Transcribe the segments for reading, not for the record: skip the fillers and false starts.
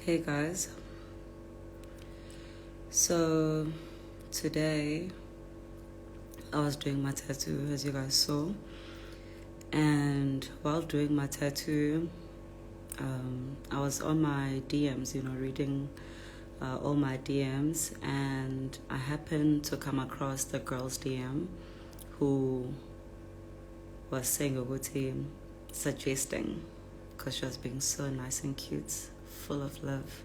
Hey guys, so today I was doing my tattoo, as you guys saw, and while doing my tattoo, I was on my DMs, reading all my DMs, and I happened to come across the girl's DM who was saying Uguti, suggesting, because she was being so nice and cute, full of love,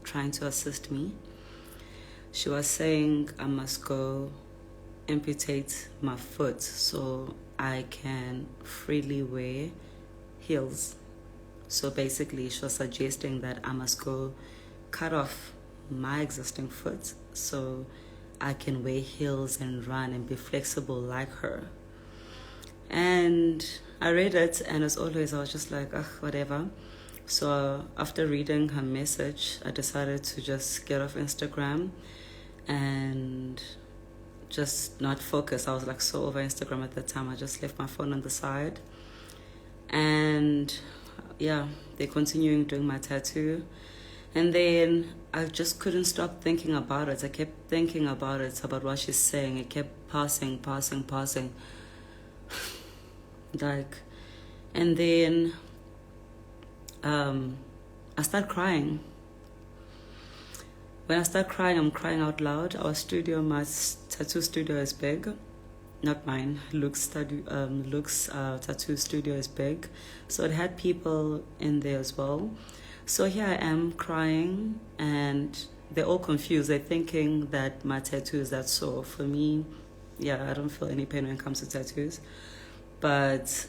trying to assist me. She was saying I must go amputate my foot so I can freely wear heels. So basically, she was suggesting that I must go cut off my existing foot so I can wear heels and run and be flexible like her. And I read it, and as always, I was just like, ugh, whatever. So after reading her message, I decided to just get off Instagram and just not focus. I was like so over Instagram at that time. I just left my phone on the side. And yeah, they're continuing doing my tattoo. And then I just couldn't stop thinking about it. I kept thinking about it, about what she's saying. It kept passing. And then I start crying. When I start crying, I'm crying out loud. Our studio, my tattoo studio is big. Not mine. Luke's tattoo studio is big. So it had people in there as well. So here I am crying, and they're all confused. They're thinking that my tattoo is that sore. For me, I don't feel any pain when it comes to tattoos. But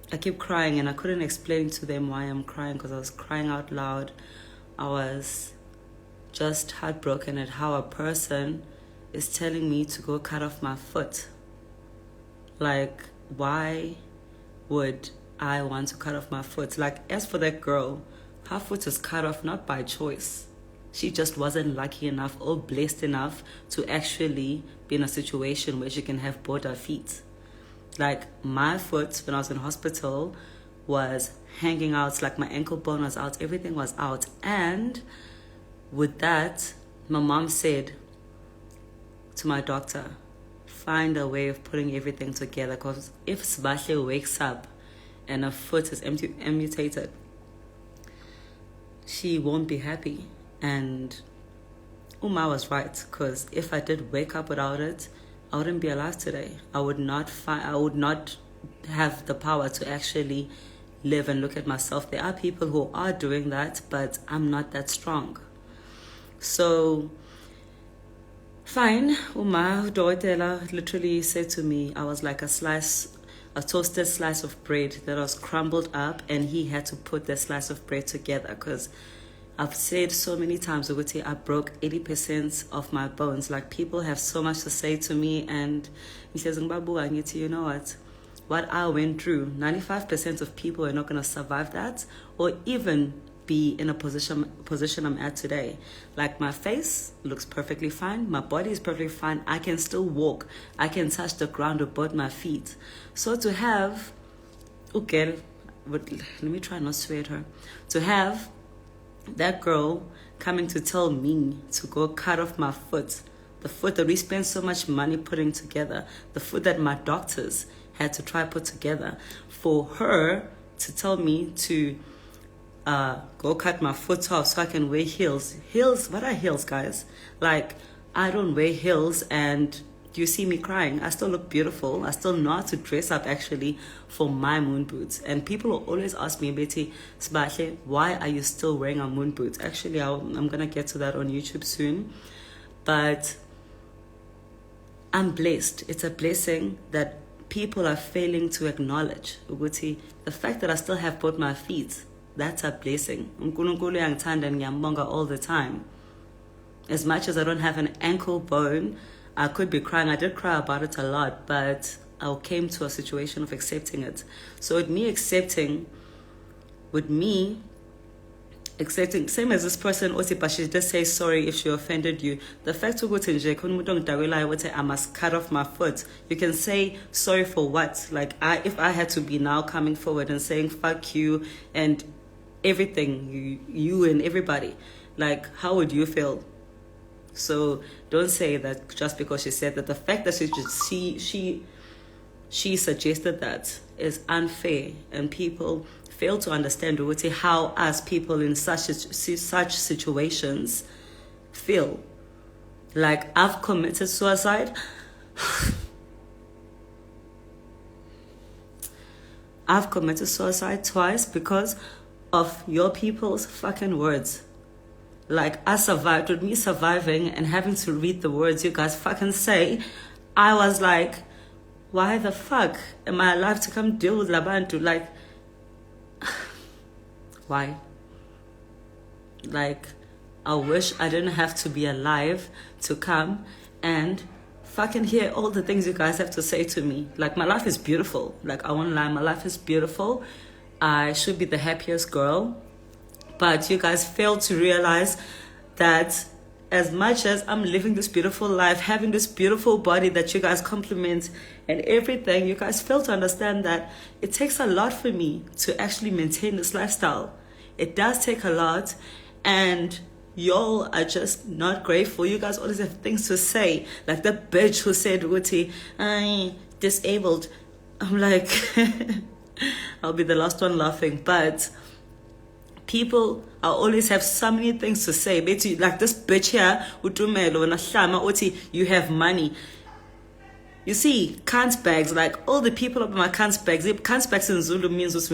I keep crying, and I couldn't explain to them why I'm crying because I was crying out loud. I was just heartbroken at how a person is telling me to go cut off my foot. Like, why would I want to cut off my foot? Like, as for that girl, her foot is cut off not by choice. She just wasn't lucky enough or blessed enough to actually be in a situation where she can have both her feet. Like, my foot, when I was in hospital, was hanging out. Like, my ankle bone was out. Everything was out. And with that, my mom said to my doctor, find a way of putting everything together. Because if Sbahle wakes up and her foot is amputated, she won't be happy. And Uma was right, because if I did wake up without it, I wouldn't be alive today. I would not have the power to actually live and look at myself. There are people who are doing that, but I'm not that strong. So, fine. Uma Doitela literally said to me, I was like a toasted slice of bread that was crumbled up, and he had to put the slice of bread together, because I've said so many times, Uguti, I broke 80% of my bones. Like, people have so much to say to me, and he says, Ngbabu, you know what I went through, 95% of people are not going to survive that, or even be in a position I'm at today. Like, my face looks perfectly fine, my body is perfectly fine, I can still walk, I can touch the ground with both my feet. So to have, okay, but let me try not to swear at her, to have that girl coming to tell me to go cut off my foot, the foot that we spent so much money putting together, the foot that my doctors had to try put together, for her to tell me to go cut my foot off so I can wear heels. Heels? What are heels, guys? Like, I don't wear heels, and you see me crying. I still look beautiful. I still know how to dress up, actually, for my moon boots. And people will always ask me, Betty, Sbahle, why are you still wearing a moon boot? Actually, I'm going to get to that on YouTube soon. But I'm blessed. It's a blessing that people are failing to acknowledge. Uguti, the fact that I still have both my feet, that's a blessing. Unkulunkulu yangithanda ngiyambonga all the time. As much as I don't have an ankle bone, I could be crying. I did cry about it a lot, but I came to a situation of accepting it. So with me accepting, same as this person, but she just say sorry if she offended you. The fact that I must cut off my foot, you can say sorry for what? Like, if I had to be now coming forward and saying fuck you and everything, you and everybody. Like, how would you feel? So don't say that just because she said that. The fact that she suggested that is unfair, and people fail to understand how us people in such situations feel. Like, I've committed suicide. I've committed suicide twice because of your people's fucking words. Like, I survived. With me surviving and having to read the words you guys fucking say, I was like, why the fuck am I alive to come deal with Labantu? Like, why? Like, I wish I didn't have to be alive to come and fucking hear all the things you guys have to say to me. Like, my life is beautiful. Like, I won't lie, my life is beautiful. I should be the happiest girl. But you guys fail to realize that as much as I'm living this beautiful life, having this beautiful body that you guys compliment and everything, you guys fail to understand that it takes a lot for me to actually maintain this lifestyle. It does take a lot, and y'all are just not grateful. You guys always have things to say. Like the bitch who said, Wuti, I'm disabled. I'm like, I'll be the last one laughing. But people always have so many things to say. Like this bitch here, you have money. You see, cant bags, like all the people up in my cant bags in Zulu means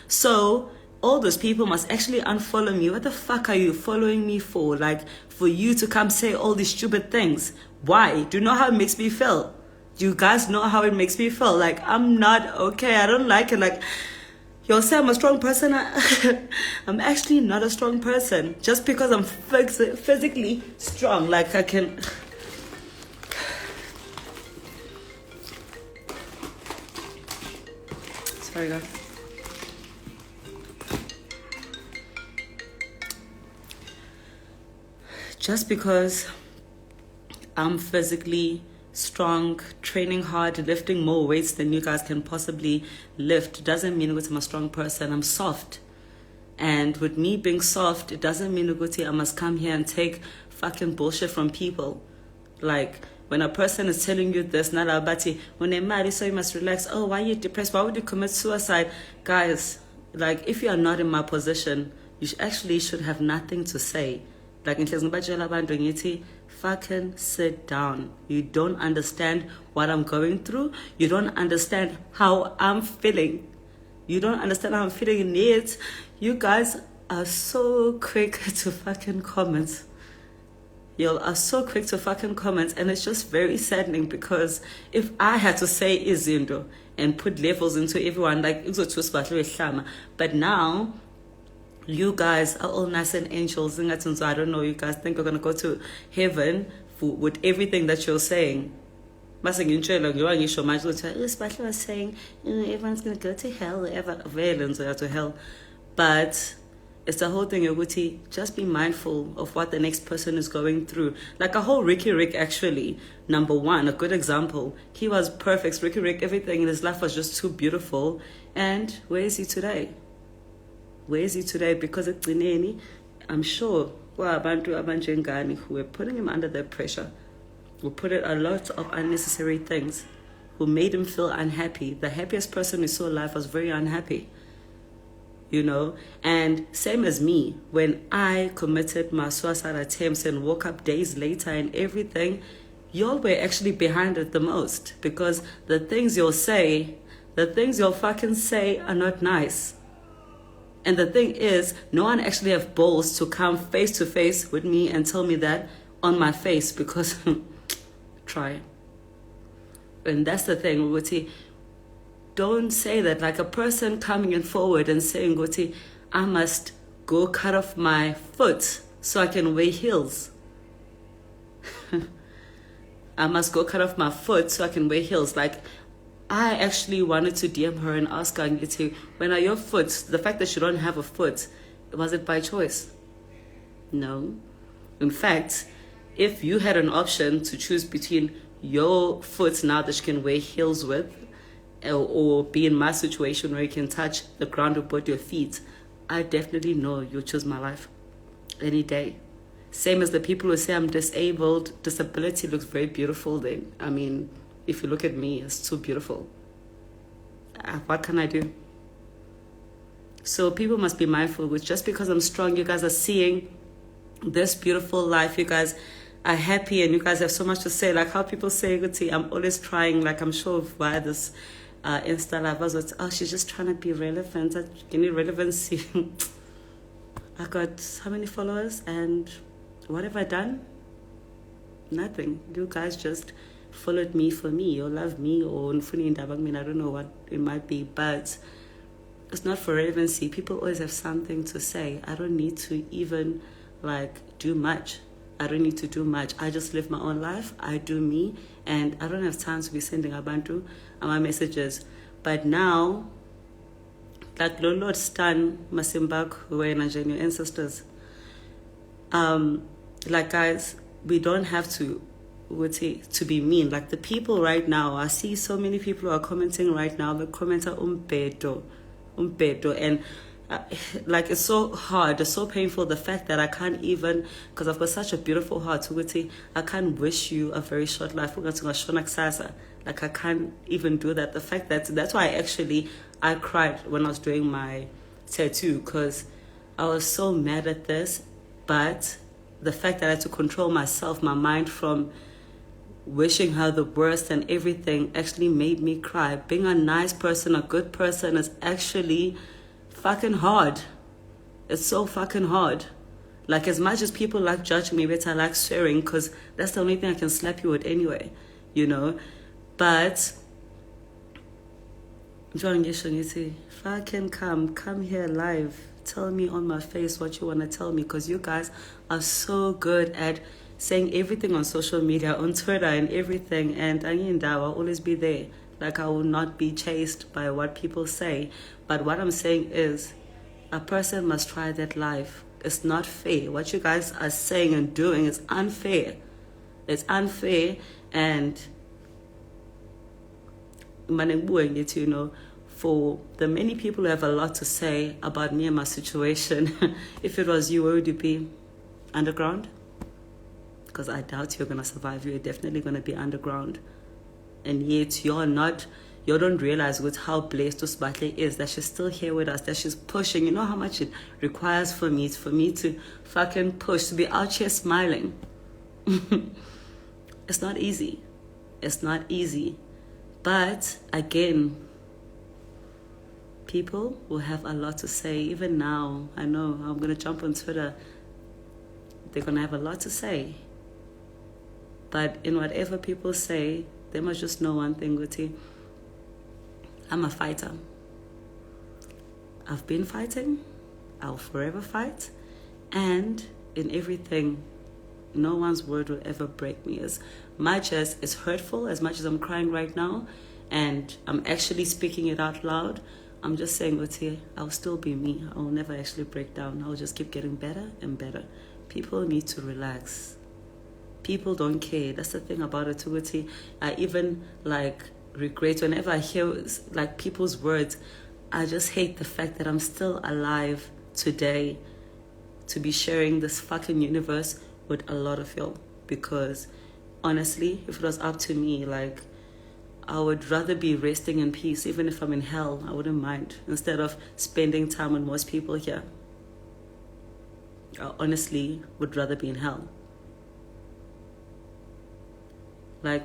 so all those people must actually unfollow me. What the fuck are you following me for? Like, for you to come say all these stupid things. Why? Do you know how it makes me feel? Do you guys know how it makes me feel? Like, I'm not okay. I don't like it. Like, you'll say I'm a strong person. I'm actually not a strong person. Just because I'm physically strong. Like, I can... Sorry, guys. Just because I'm physically strong, training hard, lifting more weights than you guys can possibly lift, doesn't mean that I'm a strong person. I'm soft. And with me being soft, it doesn't mean that I must come here and take fucking bullshit from people. Like, when a person is telling you this, not abati, when they're mad, so you must relax. Oh, why are you depressed? Why would you commit suicide? Guys, like, if you are not in my position, you actually should have nothing to say. Like, fucking sit down. You don't understand what I'm going through. You don't understand how I'm feeling. You don't understand how I'm feeling in it. You guys are so quick to fucking comment. You are so quick to fucking comment, and it's just very saddening, because if I had to say izinto and put levels into everyone, like, but now you guys are all nice and angels. So I don't know, you guys think you're going to go to heaven with everything that you're saying. Sbahle was saying, everyone's going to go to hell, to hell. But it's the whole thing, Yoguti, just be mindful of what the next person is going through. Like a whole Ricky Rick, actually, number one, a good example. He was perfect. Ricky Rick, everything in his life was just too beautiful. And where is he today? Where is he today? Because it's Gcineni, I'm sure who were putting him under that pressure, who put it a lot of unnecessary things, who made him feel unhappy. The happiest person we saw alive was very unhappy, you know. And same as me, when I committed my suicide attempts and woke up days later and everything, y'all were actually behind it the most, because the things you'll fucking say are not nice. And the thing is, no one actually have balls to come face to face with me and tell me that on my face, because try. And that's the thing, Guti. Don't say that. Like a person coming in forward and saying, Guti, I must go cut off my foot so I can wear heels. I must go cut off my foot so I can wear heels. Like, I actually wanted to DM her and ask her, when are your foot, the fact that you don't have a foot, was it by choice? No. In fact, if you had an option to choose between your foot now that you can wear heels with, or be in my situation where you can touch the ground with both your feet, I definitely know you'll choose my life any day. Same as the people who say I'm disabled. Disability looks very beautiful then. I mean, if you look at me, it's too beautiful. What can I do? So people must be mindful with just because I'm strong, you guys are seeing this beautiful life. You guys are happy and you guys have so much to say. Like how people say, I'm always trying, like I'm sure via this Insta live, I was like, oh, she's just trying to be relevant. Any relevancy? I got how many followers and what have I done? Nothing. You guys just followed me for me or love me or I don't know what it might be, but it's not for relevancy. People always have something to say. I don't need to even do much. I don't need to do much. I just live my own life. I do me, and I don't have time to be sending Abantu my messages. But now, like Lord Stan Masimbak, who were in your ancestors, guys, we don't have to be mean. Like the people right now, I see so many people who are commenting right now. The comments are umpedo, and it's so hard, it's so painful, the fact that I can't even, because I've got such a beautiful heart, I can't wish you a very short life. Like I can't even do that. The fact that's why I cried when I was doing my tattoo, because I was so mad at this. But the fact that I had to control myself, my mind, from wishing her the worst and everything actually made me cry. Being a nice person, a good person, is actually fucking hard. It's so fucking hard. Like, as much as people like judging me, but I like swearing, because that's the only thing I can slap you with anyway, But fucking come here live. Tell me on my face what you want to tell me, because you guys are so good at saying everything on social media, on Twitter and everything, and I'll always be there. Like, I will not be chased by what people say. But what I'm saying is, a person must try that life. It's not fair. What you guys are saying and doing is unfair. It's unfair, and for the many people who have a lot to say about me and my situation, if it was you, where would you be? Underground? Because I doubt you're going to survive. You're definitely going to be underground. And yet you don't realize with how blessed Sbahle is, that she's still here with us, that she's pushing. You know how much it requires for me to fucking push, to be out here smiling. It's not easy. It's not easy. But again, people will have a lot to say. Even now, I know I'm going to jump on Twitter. They're going to have a lot to say. But in whatever people say, they must just know one thing, Guti. I'm a fighter. I've been fighting. I'll forever fight. And in everything, no one's word will ever break me. As much as it's hurtful, as much as I'm crying right now, and I'm actually speaking it out loud, I'm just saying, Guti, I'll still be me. I'll never actually break down. I'll just keep getting better and better. People need to relax. People don't care. That's the thing about it, Guti. I even regret whenever I hear people's words. I just hate the fact that I'm still alive today to be sharing this fucking universe with a lot of y'all. Because honestly, if it was up to me, I would rather be resting in peace. Even if I'm in hell, I wouldn't mind, instead of spending time with most people here. I honestly would rather be in hell.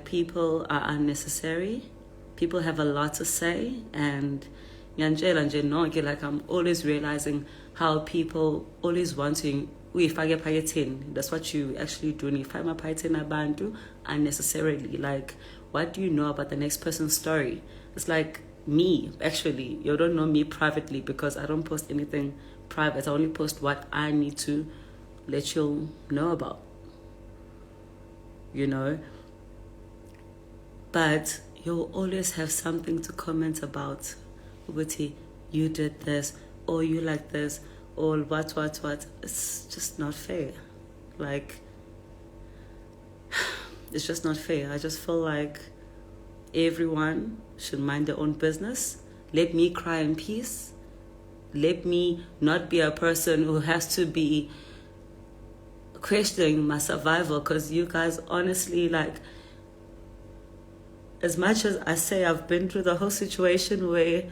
People are unnecessary. People have a lot to say, and I'm always realizing how people always want to, if I get payetin, that's what you actually do. If I'm a payetin abantu unnecessarily, what do you know about the next person's story? It's like me, actually. You don't know me privately, because I don't post anything private. I only post what I need to let you know about, But you'll always have something to comment about. Guti, you did this, or you like this, or what. It's just not fair. It's just not fair. I just feel like everyone should mind their own business. Let me cry in peace. let me not be a person who has to be questioning my survival. Because you guys, honestly, like, as much as I say I've been through the whole situation where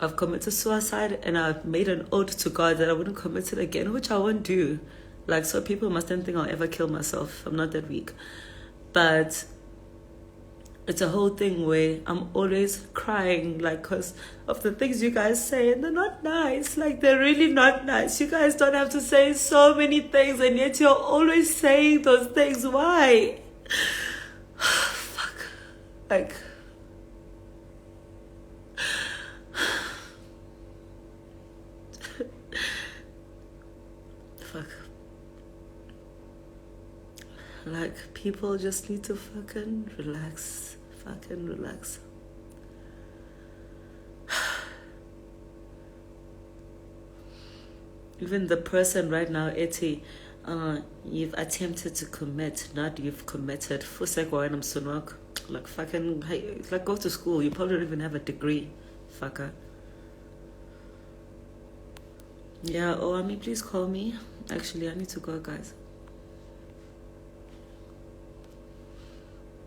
I've committed suicide and I've made an oath to God that I wouldn't commit it again, which I won't do. Like, so people mustn't think I'll ever kill myself. I'm not that weak. But it's a whole thing where I'm always crying, like, because of the things you guys say, and they're not nice. Like, they're really not nice. You guys don't have to say so many things, and yet you're always saying those things. Why? Fuck. Like, fuck. Like, people just need to fucking relax. Fucking relax. Even the person right now, Eti, you've attempted to commit, not you've committed. Like, fucking, hey, like, go to school. You probably don't even have a degree. Fucker. Yeah, please call me. Actually, I need to go, guys.